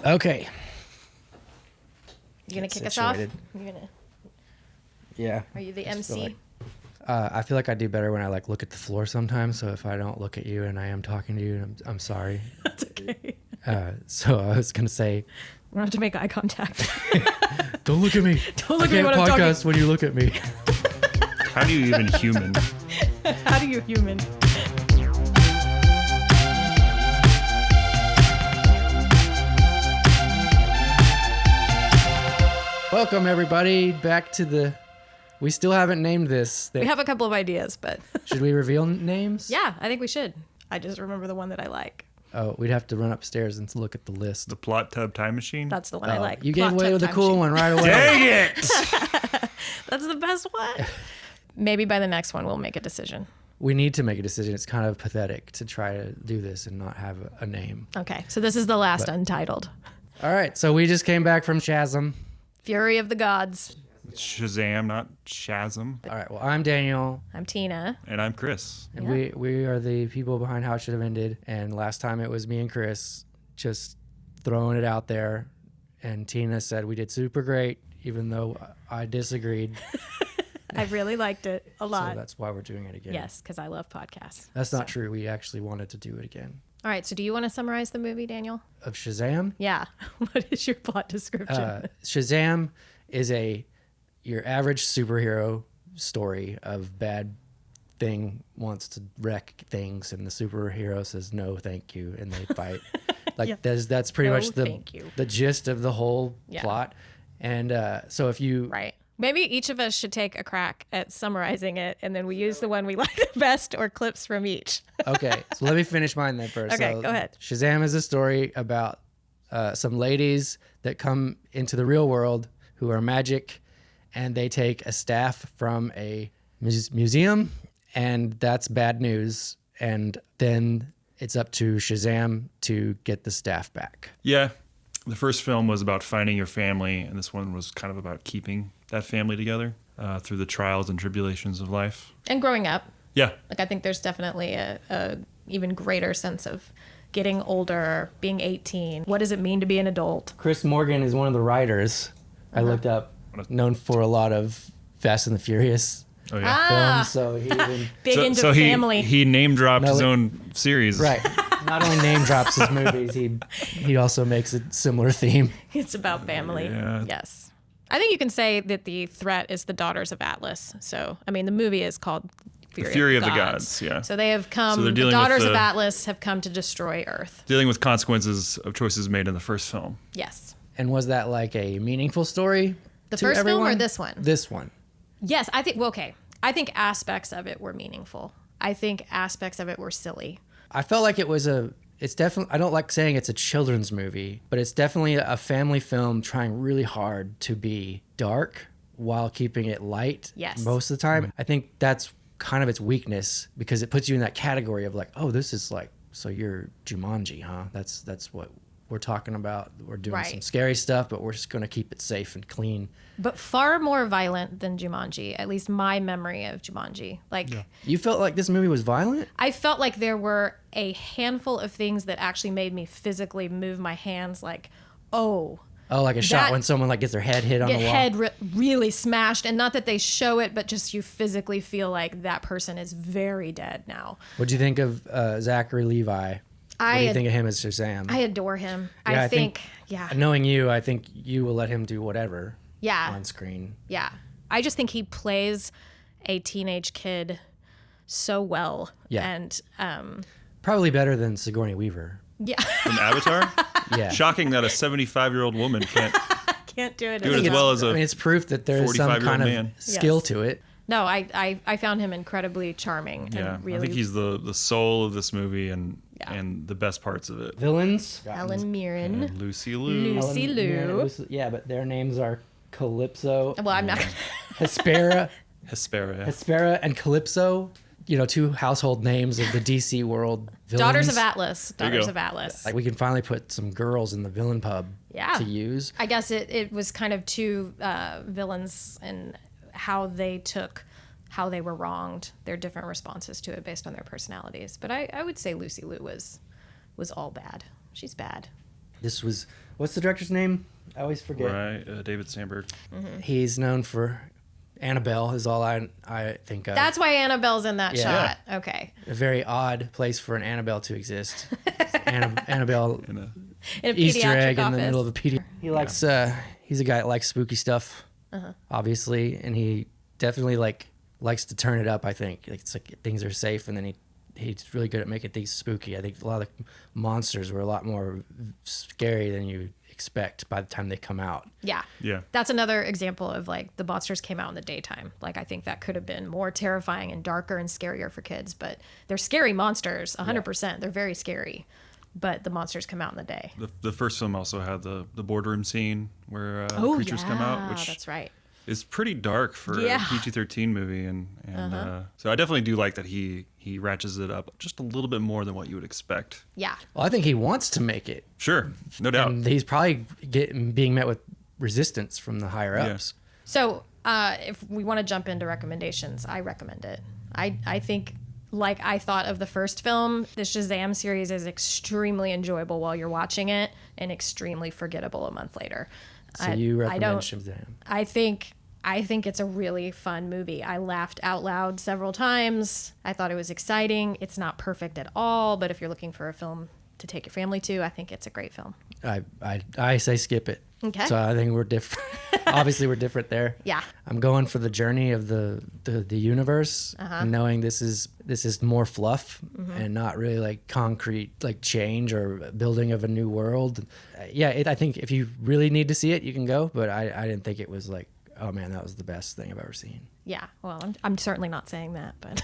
Okay. You gonna Get kick us situated. off? You gonna? Yeah. Are you the I just feel MC? I feel like I do better when I look at the floor sometimes. So if I don't look at you and I am talking to you, I'm sorry. That's okay. So I was gonna say, We don't have to make eye contact. don't look at me. Don't look I at me when can't I'm podcast when you look at me. How do you even human? How do you human? Welcome everybody back to the. We still haven't named this. We have a couple of ideas, but Should we reveal names? yeah, I think we should. I just remember the one that I like. Oh, we'd have to run upstairs and look at the list. The plot tub time machine? That's the one I like. You gave Plot away Tub with the Time cool Machine. one right away. Dang it! That's the best one. Maybe by the next one we'll make a decision. We need to make a decision. It's kind of pathetic to try to do this and not have a name. Okay, so this is the last Untitled. All right, so we just came back from Shazam. Fury of the Gods. It's Shazam, not Shazam. All right, well, I'm Daniel, I'm Tina. And I'm Chris. and Yeah. we are the people behind How It Should Have Ended. And last time it was me and Chris just throwing it out there. And Tina said we did super great, even though I disagreed. I really liked it a So lot. that's why we're doing it again. Yes, because I love podcasts. That's not true. We actually wanted to do it again. All right, so do you want to summarize the movie, Daniel? Of Shazam? Yeah. What is your plot description? Shazam is your average superhero story of bad thing wants to wreck things and the superhero says no thank you and they fight. Yeah. That's pretty No, much thank you. the gist of the whole Yeah. plot. And so if you Right. Maybe each of us should take a crack at summarizing it, and then we use the one we like the best or clips from each. Okay, so let me finish mine then first. Okay, So go ahead. Shazam is a story about some ladies that come into the real world who are magic, and they take a staff from a museum, and that's bad news. And then it's up to Shazam to get the staff back. Yeah. The first film was about finding your family, and this one was kind of about keeping that family together through the trials and tribulations of life. And growing up, Yeah. like I think there's definitely a even greater sense of getting older, being 18. What does it mean to be an adult? Chris Morgan is one of the writers I looked up, known for a lot of Fast and the Furious Oh, yeah. films. So he even Big into so family. he name dropped No, his it- own series. right. Not only name drops his movies, he also makes a similar theme. It's about family. Yeah. Yes. I think you can say that the threat is the Daughters of Atlas. So, I mean, the movie is called Fury of the Gods, yeah. So they have come, So they're the dealing with Daughters of the- Atlas have come to destroy Earth. Dealing with consequences of choices made in the first film. Yes. And was that like a meaningful story? The to first film or everyone? this one? This one. Yes, I think, well, okay. I think aspects of it were meaningful. I think aspects of it were silly. I felt like it's definitely, I don't like saying it's a children's movie, but it's definitely a family film trying really hard to be dark while keeping it light. Yes. Most of the time. I think that's kind of its weakness because it puts you in that category of like, oh, this is like, so you're Jumanji, huh? That's what we're talking about. We're doing Right. some scary stuff, but we're just going to keep it safe and clean. But far more violent than Jumanji, at least my memory of Jumanji. Like, You felt like this movie was violent? I felt like there were a handful of things that actually made me physically move my hands like, oh, Oh, like a shot That- when someone like gets their head hit on get the wall. head really smashed. And not that they show it, but just you physically feel like that person is very dead now. What'd you think of Zachary Levi? What do you think of him as Shazam? I adore him. Yeah, I think, yeah. Knowing you, I think you will let him do whatever Yeah. on screen. Yeah. I just think he plays a teenage kid so well. Yeah. And Probably better than Sigourney Weaver. yeah, From Avatar? Yeah. Shocking that a 75-year-old woman can't can't do it. do it as It's- well as I mean, a... it's proof that there is some 45-year-old kind of man. skill Yes. to it. No, I found him incredibly charming. Yeah, And really I think he's the soul of this movie and Yeah. and the best parts of it. Villains? Helen Mirren. And Lucy Liu. Lucy Helen Liu. Mirren, yeah, but their names are Calypso, Well, I'm not. Hespera, Hespera. and Calypso. You know, two household names of the DC world villains. Daughters of Atlas. There you Daughters go. of Atlas. Like we can finally put some girls in the villain pub Yeah. to use. I guess it was kind of two villains and how they were wronged, their different responses to it based on their personalities. But I would say Lucy Liu was all bad. She's bad. This was, what's the director's name? I always forget. Right, David Sandberg. He's known for Annabelle is all I think of. That's why Annabelle's in that Yeah. shot. Okay. A very odd place for an Annabelle to exist. Annabelle In a, In a Easter pediatric egg office. in the middle of a pediatric. He likes. He's a guy that likes spooky stuff, obviously, and he definitely likes to turn it up. I think it's like things are safe, and then he's really good at making things spooky. I think a lot of the monsters were a lot more scary than you expect by the time they come out. Yeah. Yeah. That's another example of like the monsters came out in the daytime. Like I think that could have been more terrifying and darker and scarier for kids, but they're scary monsters, 100%. They're very scary, but the monsters come out in the day. the first film also had the boardroom scene where creatures come out, which that's right. is pretty dark for Yeah. a PG-13 movie, and so I definitely do like that he ratchets it up just a little bit more than what you would expect. Yeah. Well, I think he wants to make it, Sure, no doubt. and he's probably being met with resistance from the higher ups. So if we want to jump into recommendations, I recommend it. I think, like I thought of the first film, the Shazam series is extremely enjoyable while you're watching it and extremely forgettable a month later. So you recommend Shazam? I think it's a really fun movie. I laughed out loud several times. I thought it was exciting. It's not perfect at all, but if you're looking for a film to take your family to, I think it's a great film. I say skip it. Okay. So I think we're different. Obviously, we're different there. Yeah. I'm going for the journey of the universe, and knowing this is more fluff and not really like concrete like change or building of a new world. I think if you really need to see it, you can go. But I didn't think it was like, oh man, that was the best thing I've ever seen. Yeah. Well, I'm certainly not saying that, but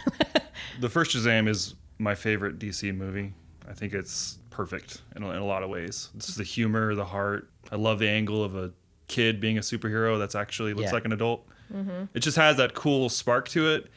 The first Shazam is my favorite DC movie. I think it's perfect in a lot of ways. It's the humor, the heart. I love the angle of a kid being a superhero that's actually looks like an adult. It just has that cool spark to it.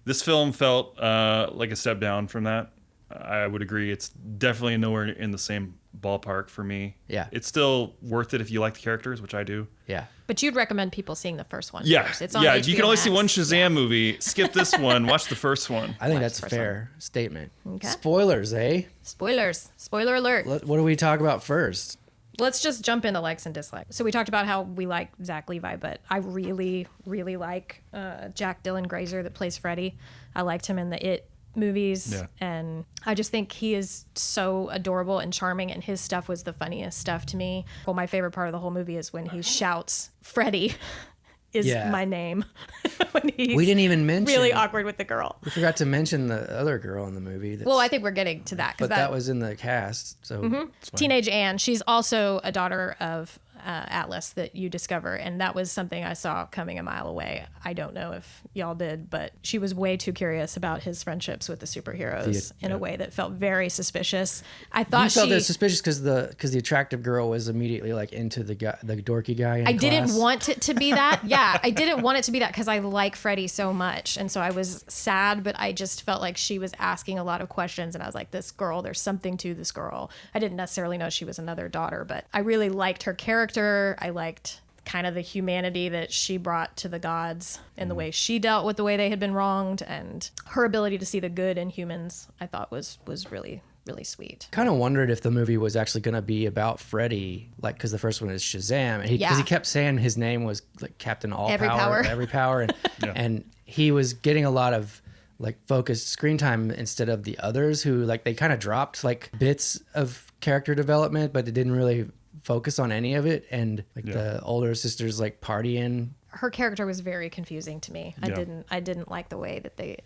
This film felt like a step down from that. I would agree. It's definitely nowhere in the same ballpark for me. Yeah. It's still worth it if you like the characters, which I do. Yeah. but you'd recommend people seeing the first one Yeah. first. It's on Yeah. HBO You can only see Max. one Shazam movie. Skip this one. Watch the first one. I think Watch that's the a first fair statement. Okay. Spoilers, eh? Spoilers. Spoiler alert. What do we talk about first? Let's just jump into likes and dislikes. So we talked about how we like Zach Levi, but I really, really like Jack Dylan Grazer that plays Freddy. I liked him in the It movies, Yeah. and I just think he is so adorable and charming, and his stuff was the funniest stuff to me. Well, my favorite part of the whole movie is when he shouts, "Freddy is Yeah. my name." When he's We didn't even mention. really awkward with the girl. We forgot to mention the other girl in the movie. Well, I think we're getting to that but because that was in the cast. So it's fine. Teenage Anne, she's also a daughter of Atlas that you discover, and that was something I saw coming a mile away. I don't know if y'all did, but she was way too curious about his friendships with the superheroes in a way that felt very suspicious. I thought You felt that suspicious because the attractive girl was immediately like into the dorky guy. In I didn't class. want it to be that. Yeah, I didn't want it to be that because I like Freddie so much. And so I was sad, but I just felt like she was asking a lot of questions. And I was like, this girl, there's something to this girl. I didn't necessarily know she was another daughter, but I really liked her character. I liked kind of the humanity that she brought to the gods and the way she dealt with the way they had been wronged. And her ability to see the good in humans, I thought was really, really sweet. Kind of wondered if the movie was actually going to be about Freddy, like because the first one is Shazam, and because he kept saying his name was like Captain All Every Power. Every Power, and and he was getting a lot of like focused screen time instead of the others who like they kind of dropped like bits of character development, but they didn't really focus on any of it, and like the older sister's like partying. Her character was very confusing to me. Yeah. I didn't like the way that they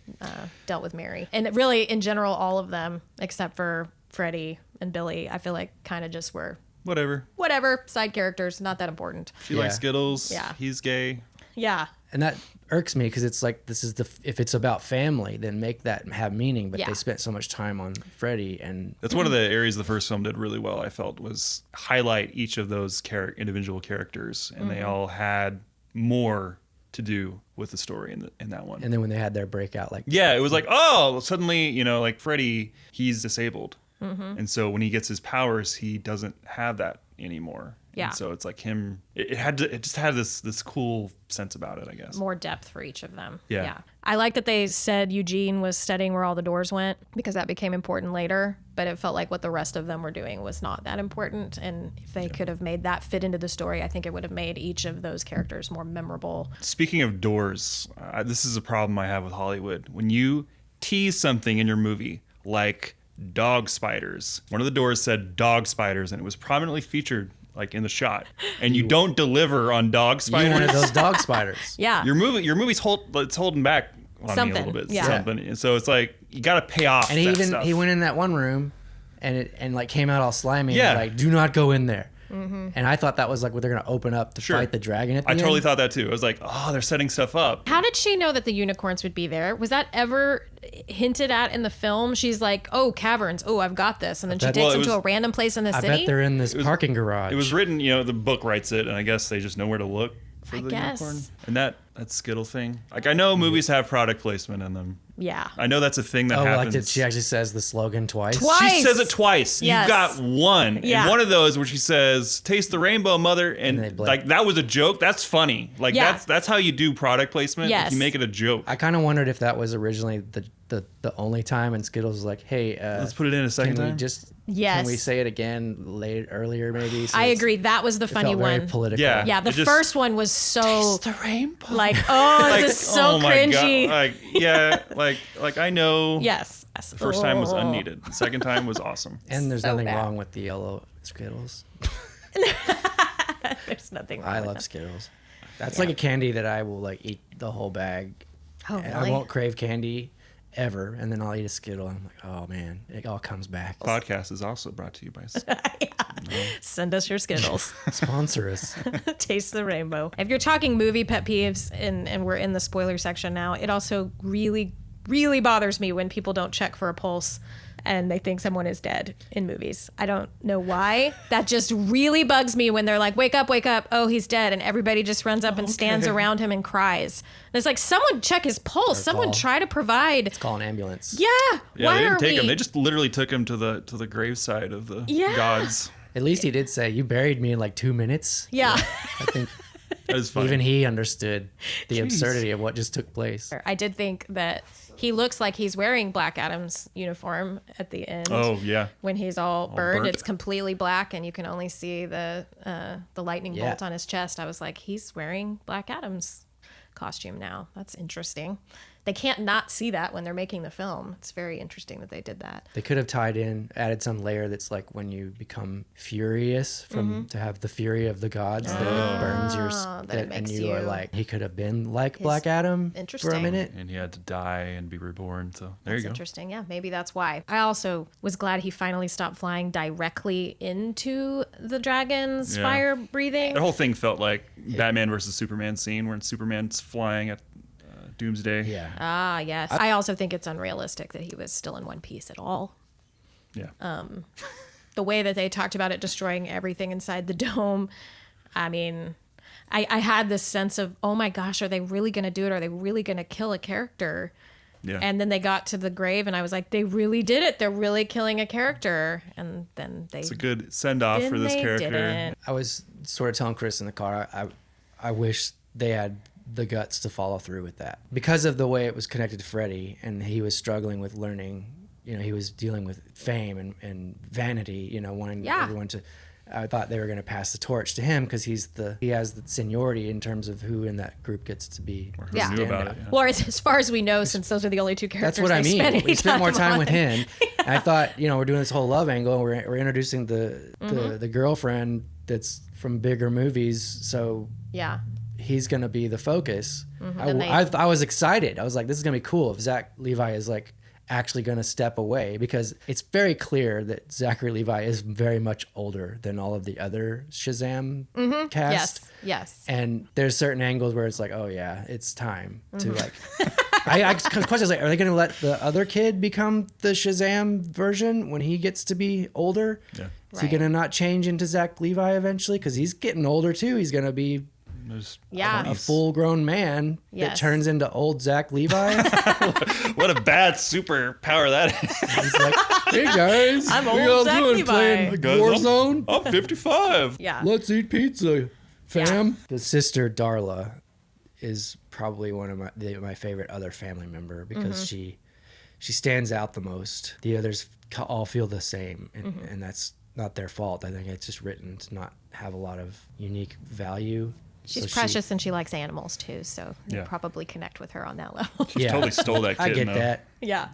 dealt with Mary, and really in general all of them except for Freddie and Billy, I feel like kind of just were Whatever. side characters, not that important. She likes Skittles. Yeah. He's gay. Yeah, And that irks me because it's like this is if it's about family, then make that have meaning. But Yeah. they spent so much time on Freddie, and That's one of the areas the first film did really well, I felt, was highlight each of those individual characters. And they all had more to do with the story in that one. and then when they had their breakout, like Yeah, it was like, oh, suddenly, like Freddy, he's disabled. And so when he gets his powers, he doesn't have that anymore. Yeah. And so it's like him. It just had this cool sense about it, I guess. More depth for each of them. Yeah. I like that they said Eugene was studying where all the doors went because that became important later, but it felt like what the rest of them were doing was not that important. And if they could have made that fit into the story, I think it would have made each of those characters more memorable. Speaking of doors, this is a problem I have with Hollywood. When you tease something in your movie, like dog spiders, one of the doors said dog spiders, and it was prominently featured like in the shot, and you don't deliver on dog spiders. You wanted those dog spiders. Yeah. Your movie's it's holding back on me a little bit. Yeah. Something. And so it's like you got to pay off. And that stuff. he went in that one room, and like came out all slimy. Yeah. And like, do not go in there. And I thought that was like what they're gonna open up to fight the dragon at the I end. totally thought that too. I was like, oh, they're setting stuff up. How did she know that the unicorns would be there? Was that ever hinted at in the film? She's like, oh, caverns. Oh, I've got this. And then she takes them to a random place in the I city. bet they're in this parking garage. It was written, the book writes it, and I guess they just know where to look for the guess. unicorn. And that Skittle thing. Like, I know movies have product placement in them. Yeah. I know that's a thing that like happens. she actually says the slogan twice. She says it twice. Yes. You've got one. Yeah. And one of those where she says, taste the rainbow, mother. And like, that was a joke. That's funny. Like, that's how you do product placement. Yes. You make it a joke. I kind of wondered if that was originally the only time, and Skittles was like, hey, let's put it in a second can time. we just Yes. can we say it again earlier maybe? So I agree. That was the it funny felt very one. political. Yeah. Yeah, the It just- first one was so the rainbow. like, oh, Like, this is so oh my cringy. God. Like I know. Yes. The first time was unneeded. The second time was awesome. And there's So nothing bad. wrong with the yellow Skittles. There's nothing wrong I with love them. Skittles. That's like a candy that I will like eat the whole bag. Oh, And really? I won't crave candy ever, and then I'll eat a Skittle, and I'm like, oh man, it all comes back. Podcast is also brought to you by Send us your Skittles. Sponsor us. Taste the rainbow. If you're talking movie pet peeves, and we're in the spoiler section now, it also really, really bothers me when people don't check for a pulse and they think someone is dead in movies. I don't know why. That just really bugs me when they're like, wake up, oh, he's dead. And everybody just runs up and stands around him and cries. And it's like, someone check his pulse. Someone try to provide. Call an ambulance. Yeah. Yeah, why they didn't are take we? him. They just literally took him to the graveside of the gods. At least he did say, you buried me in like 2 minutes. Yeah. I think That is funny. even he understood the absurdity of what just took place. I did think that he looks like he's wearing Black Adam's uniform at the end. Oh yeah. When he's all burned, burnt. it's completely black, and you can only see the lightning Yeah. bolt on his chest. I was like, he's wearing Black Adam's costume now. That's interesting. They can't not see that when they're making the film. It's very interesting that they did that. They could have added some layer that's like when you become furious to have the fury of the gods that it burns your that it makes and you are you- like, he could have been like Black Adam for a Interesting. minute. And he had to die and be reborn. So there That's you go. interesting. Yeah, maybe that's why. I also was glad he finally stopped flying directly into the dragon's Yeah. fire breathing. That whole thing felt like Batman versus Superman scene where Superman's flying at Doomsday. Yeah. Ah, yes. I also think it's unrealistic that he was still in one piece at all. Yeah. The way that they talked about it destroying everything inside the dome, I mean, I had this sense of, oh my gosh, are they really going to do it? Are they really going to kill a character? Yeah. And then they got to the grave, and I was like, they really did it. They're really killing a character. And then they... It's a good send off for this they character. didn't. I was sort of telling Chris in the car, I wish they had the guts to follow through with that. Because of the way it was connected to Freddy, and he was struggling with learning, he was dealing with fame and vanity, wanting everyone to... I thought they were going to pass the torch to him because he has the seniority in terms of who in that group gets to be. Or who Yeah. knew about it. Yeah. Well, as far as we know, since those are the only two characters That's what I they spent mean. any We spent more time on. with him. And I thought, we're doing this whole love angle. And we're introducing the girlfriend that's from bigger movies. So Yeah. he's going to be the focus. And I was excited. I was like, this is going to be cool if Zach Levi is like actually going to step away, because it's very clear that Zachary Levi is very much older than all of the other Shazam cast. Yes. And there's certain angles where it's like, oh yeah, it's time to like. I questions like, are they going to let the other kid become the Shazam version when he gets to be older? Yeah. Is he Right. going to not change into Zach Levi eventually? Because he's getting older too. He's going to be There's Yeah. A 20s. full-grown man that Yes. turns into old Zach Levi. What a bad superpower that is. He's like, hey guys, I'm what old y'all Zach doing? Levi. Playing Guys, Warzone? I'm 55. Yeah. Let's eat pizza, fam. The sister Darla is probably one of my favorite other family member because she stands out the most. The others all feel the same, and that's not their fault. I think it's just written to not have a lot of unique value. She's So precious and she likes animals too, so you Yeah. probably connect with her on that level. Yeah, Totally stole that I kitten, get though. that. Yeah.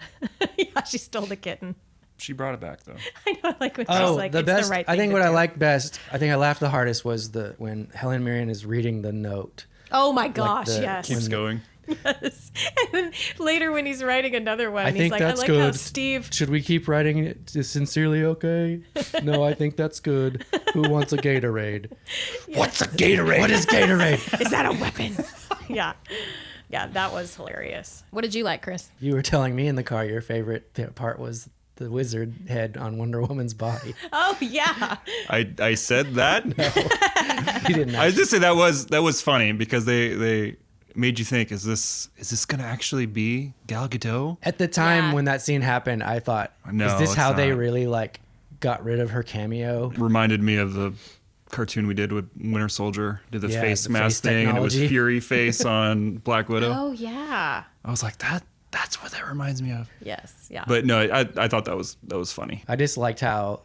Yeah, she stole the kitten. She brought it back, though. I know, like when she's Oh, like, the it's best. the right I thing think to what I do. liked best. I think I laughed the hardest was when Helen Mirren is reading the note. Oh my gosh, the- yes. Keeps going. Yes. And then later when he's writing another one, I he's think like, that's I like how good. Steve. Should we keep writing it to sincerely okay? No, I think that's good. Who wants a Gatorade? What's a Gatorade? What is Gatorade? Is that a weapon? Yeah. Yeah, that was hilarious. What did you like, Chris? You were telling me in the car your favorite part was the wizard head on Wonder Woman's body. Oh, yeah. I said that. You didn't know. I just say that was funny because they made you think, is this gonna actually be Gal Gadot? At the time Yeah. when that scene happened, I thought, No, is this it's how they not. really got rid of her cameo? Reminded me of the cartoon we did with Winter Soldier. Did the Yeah, face the mask face thing, and it was technology. Fury face on Black Widow. Oh, yeah. I was like, that's what that reminds me of. Yes. Yeah. But no, I thought that was funny. I just liked how,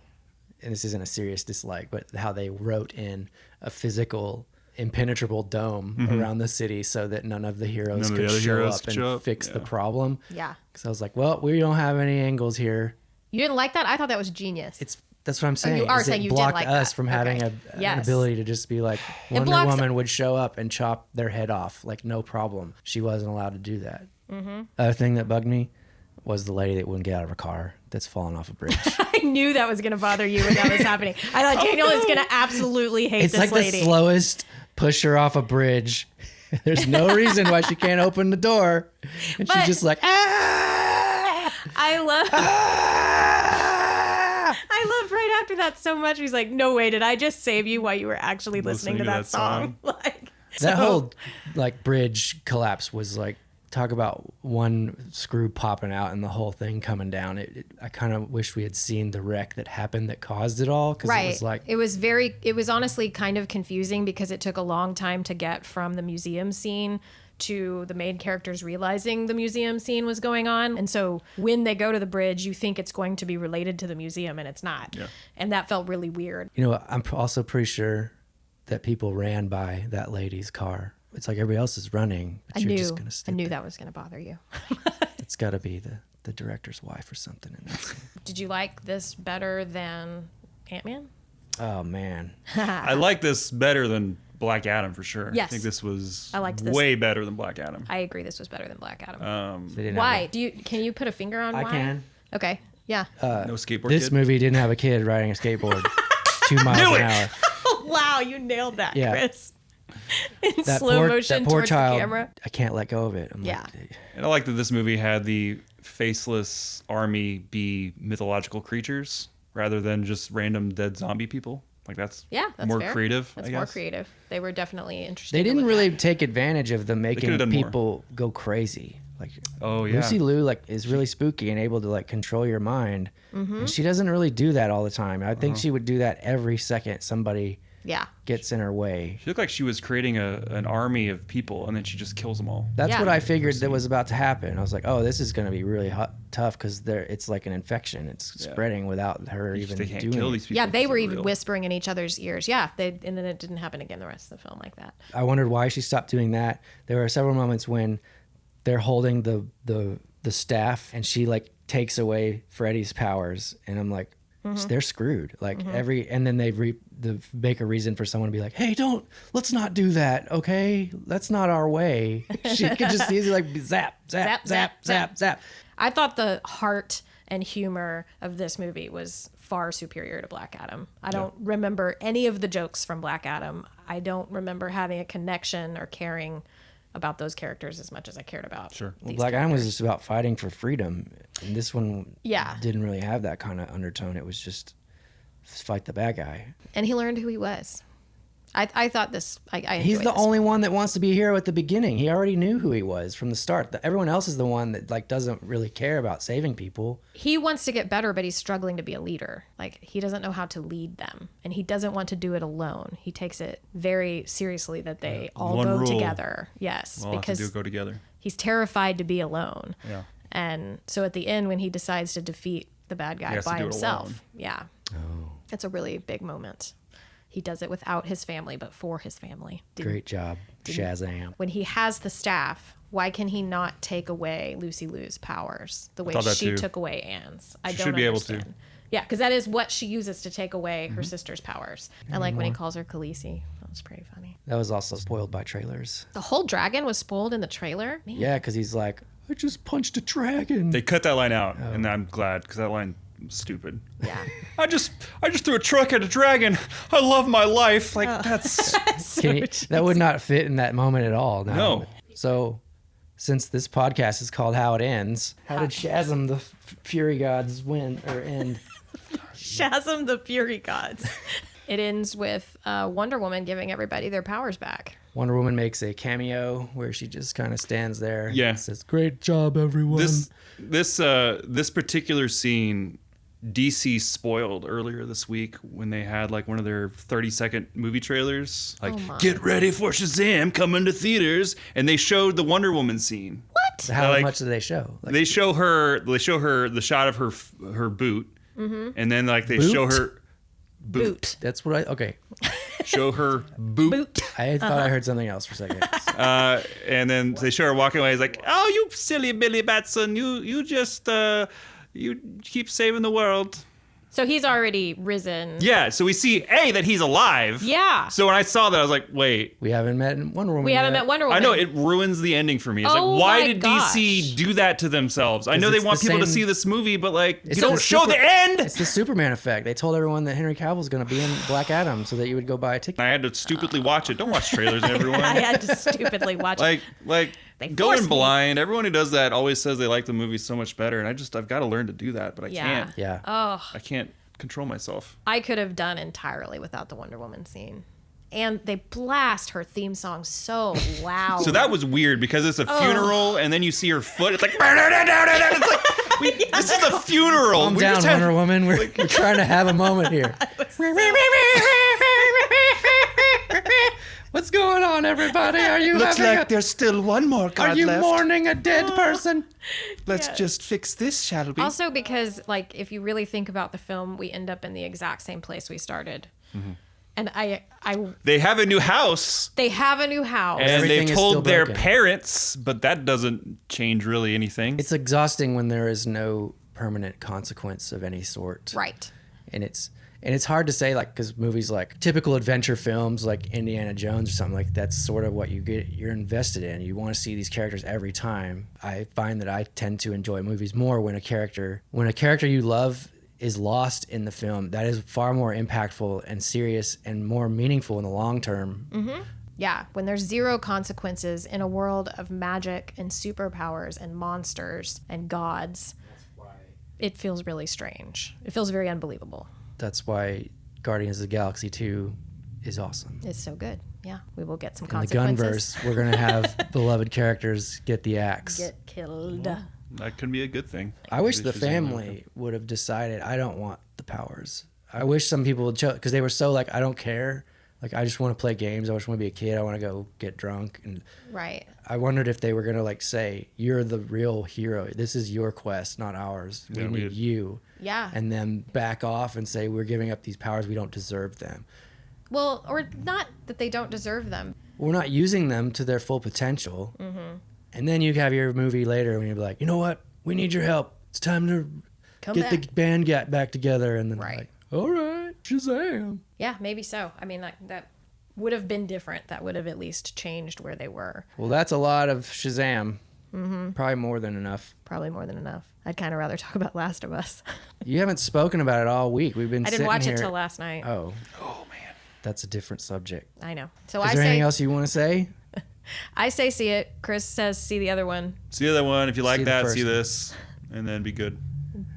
and this isn't a serious dislike, but how they wrote in a physical, impenetrable dome around the city so that none of the heroes None of could the other show heroes up could and show up. fix the Yeah. problem. yeah. Because I was like, well, we don't have any angles here. You didn't like that? I thought that was genius. That's what I'm saying. you are is saying it you did blocked like us that. from Okay. having an Yes. ability to just be like, Wonder blocks- Woman would show up and chop their head off, like no problem. She wasn't allowed to do that. Other thing that bugged me was the lady that wouldn't get out of her car that's fallen off a bridge. I knew that was going to bother you when that was happening. I thought Daniel is going to absolutely hate It's this like lady. the slowest push her off a bridge. There's no reason why she can't open the door. And But- she's just like, ah! I love. Ah! I loved right after that so much. He's like, "No way, did I just save you while you were actually listening to that song?" Like That so- whole bridge collapse was like, talk about one screw popping out and the whole thing coming down. I kind of wish we had seen the wreck that happened that caused it all, because right. it was like, it was honestly kind of confusing because it took a long time to get from the museum scene to the main characters realizing the museum scene was going on. And so when they go to the bridge, you think it's going to be related to the museum and it's not. Yeah. And that felt really weird. I'm also pretty sure that people ran by that lady's car. It's like everybody else is running, but you're just gonna I stand knew there. that was going to bother you. It's got to be the director's wife or something in that scene. Did you like this better than Ant-Man? Oh man, I like this better than Black Adam for sure. Yes. I think this was I liked this. way better than Black Adam. I agree this was better than Black Adam. they didn't Why? have Can you put a finger on I why? can. Okay. Yeah. No skateboard this kid. movie didn't have a kid riding a skateboard 2 miles Knew an it! hour. Wow, you nailed that, Yeah. Chris. In slow motion that poor towards child, the camera. I can't let go of it. I'm Yeah. like, And I like that this movie had the faceless army be mythological creatures rather than just random dead zombie people. Like that's More more creative. That's I more guess. creative. They were definitely interested. they didn't really take advantage of the making could've done more. people go crazy. Like, Oh yeah. Lucy Liu is really spooky and able to control your mind, Mm-hmm. and she doesn't really do that all the time. I think she would do that every second somebody Yeah. gets in her way. She looked like she was creating an army of people, and then she just kills them all. That's Yeah. what I figured that was about to happen. I was like, oh, this is going to be really tough because it's like an infection. It's spreading without her even They can't doing kill it. these people. Yeah, they 'cause were they're even real. whispering in each other's ears. Yeah, and then it didn't happen again the rest of the film like that. I wondered why she stopped doing that. There were several moments when they're holding the staff and she takes away Freddy's powers, and I'm like, they're screwed. And then they make a reason for someone to be like, hey, let's not do that, okay? That's not our way. She could just easily zap, zap, zap, zap, zap. I thought the heart and humor of this movie was far superior to Black Adam. I don't remember any of the jokes from Black Adam. I don't remember having a connection or caring about those characters as much as I cared about. Sure. these Black Adam was characters. just about fighting for freedom, and this one Yeah. didn't really have that kind of undertone. It was just fight the bad guy. And he learned who he was. I thought this. I He's enjoyed the this. only one that wants to be a hero at the beginning. He already knew who he was from the start. Everyone else is the one that like doesn't really care about saving people. He wants to get better, but he's struggling to be a leader. Like, he doesn't know how to lead them, and he doesn't want to do it alone. He takes it very seriously that they all One go rule. together. Yes, All have to because go together. he's terrified to be alone. Yeah. And so at the end, when he decides to defeat the bad guy has to by do it himself, alone. yeah, it's a really big moment. He does it without his family, but for his family. Great job, Shazam. When he has the staff, why can he not take away Lucy Liu's powers the way thought that she too. took away Anne's? I She don't should be able to. understand. Yeah, because that is what she uses to take away Mm-hmm. her sister's powers. And like when he calls her Khaleesi, that was pretty funny. That was also spoiled by trailers. The whole dragon was spoiled in the trailer. Man. Yeah, because he's like, I just punched a dragon. They cut that line out, Oh. and I'm glad because that line was stupid. Yeah. I just threw a truck at a dragon. I love my life. Like that's That would not fit in that moment at all. No. So, since this podcast is called How It Ends, how did Shazam the Fury Gods win or end? Shazam the Fury Gods. It ends with Wonder Woman giving everybody their powers back. Wonder Woman makes a cameo where she just kind of stands there. Yeah. And says, "Great job, everyone." this particular scene. DC spoiled earlier this week when they had like one of their 30-second movie trailers. Like, my. get ready for Shazam coming to theaters, and they showed the Wonder Woman scene. What? How like- much do they show? Like, They show her the shot of her boot, and then like they show Boot? her Boot. that's what I okay. show her boot. Boot. I thought I heard something else for a second. And then they show her walking away. He's like, "Oh, you silly Billy Batson, you just you keep saving the world." So he's already risen. Yeah. So we see that he's alive. Yeah. So when I saw that, I was like, "Wait." We haven't met Wonder Woman. We haven't yet. met Wonder Woman. I know it ruins the ending for me. It's Oh like, why my did gosh. DC do that to themselves? I know they it's want the people to same- see this movie, but like, you It's don't the show super- the end. It's the Superman effect. They told everyone that Henry Cavill's going to be in Black Adam so that you would go buy a ticket. I had to stupidly watch it. Don't watch trailers, everyone. I had to stupidly watch it. like They going forced me. blind. Everyone who does that always says they like the movie so much better, and I've got to learn to do that, but I Yeah. can't. Yeah. Oh, I can't control myself. I could have done entirely without the Wonder Woman scene. And they blast her theme song so loud. So that was weird because it's a funeral, and then you see her foot. It's like, it's like this is a funeral. Calm We down, just had- Wonder Woman. We're trying to have a moment here. What's going on, everybody? Are you Looks having like there's still one more Are card you left. mourning a dead person? Let's just fix this, shall we? also because, like, if you really think about the film, we end up in the exact same place we started. Mm-hmm. And They have a new house, they have a new house. and Everything they've is still told their broken. parents, but that doesn't change really anything. It's exhausting when there is no permanent consequence of any sort. Right. And it's hard to say, like, because movies like typical adventure films like Indiana Jones or something, like that's sort of what you're invested in. You want to see these characters every time. I find that I tend to enjoy movies more when a character you love is lost in the film. That is far more impactful and serious and more meaningful in the long term. Mm-hmm. Yeah, when there's zero consequences in a world of magic and superpowers and monsters and gods, it feels really strange. It feels very unbelievable. That's why Guardians of the Galaxy 2 is awesome. It's so good. Yeah, we will get some In the consequences. Gunverse, we're going to have beloved characters get the axe. Get killed. That could be a good thing. I wish the Shazam family would have decided, I don't want the powers. I wish some people would because they were so like, I don't care. Like, I just want to play games. I just want to be a kid. I want to go get drunk. And Right. I wondered if they were going to like say, you're the real hero. This is your quest, not ours. We Yeah, need you. Yeah. And then back off and say, we're giving up these powers. We don't deserve them. Well, or not that they don't deserve them. We're not using them to their full potential. Mm-hmm. And then you have your movie later when you're like, you know what? We need your help. It's time to get the band back together. And then Right. like, all right, Shazam. Yeah, maybe so. I mean, like, that would have been different. That would have at least changed where they were. Well, that's a lot of Shazam. Mm-hmm. Probably more than enough. Probably more than enough. I'd kind of rather talk about Last of Us. You haven't spoken about it all week. We've been I sitting didn't watch here. it till last night. Oh, man. That's a different subject. I know. So Is I there anything say, else you want to say? I say see it. Chris says see the other one. See the other one. If you like See the that, first see one. this, and then be good.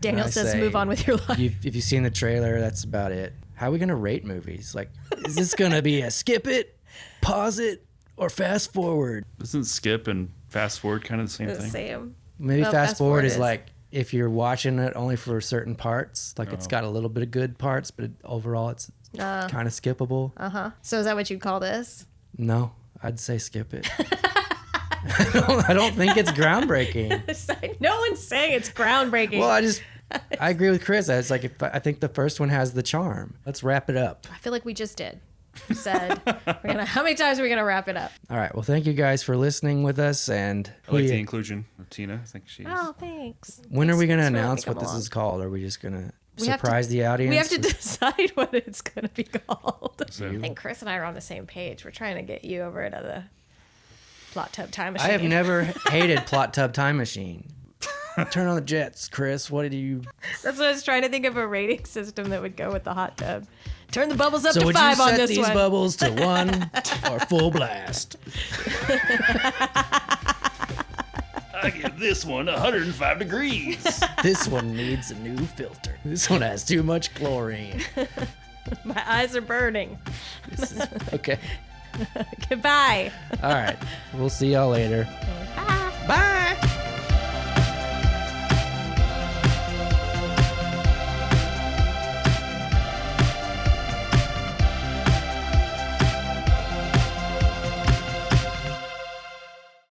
Daniel I says say move on with your life. If you've seen the trailer, that's about it. how are we gonna rate movies? Like, is this gonna be a skip it, pause it, or fast forward? Isn't skip and fast forward kind of the same The thing? same. Maybe Well, fast forward is is. like if you're watching it only for certain parts, like it's got a little bit of good parts, but overall it's kind of skippable. So is that what you call this? No, I'd say skip it. I don't think it's groundbreaking. No one's saying it's groundbreaking. Well, I agree with Chris. It's like I think the first one has the charm. Let's wrap it up. I feel like we just did. We said, how many times are we going to wrap it up? All right. Well, thank you guys for listening with us. And I like the inclusion of Tina. I think she's. Oh, thanks. when are we going to Thanks for announce letting what me this come is called? Are we just going to We have to- surprise the audience? We have to decide what it's going to be called. So- I think Chris and I are on the same page. We're trying to get you over to the Plot Tub Time Machine. I have never hated Plot Tub Time Machine. Turn on the jets, Chris. What did you? That's what I was trying to think of, a rating system that would go with the hot tub. Turn the bubbles up So to would you 5 on set this these one. bubbles to 1 or full blast? I give this one 105 degrees. This one needs a new filter. This one has too much chlorine. My eyes are burning. Okay. Goodbye. All right. We'll see y'all later.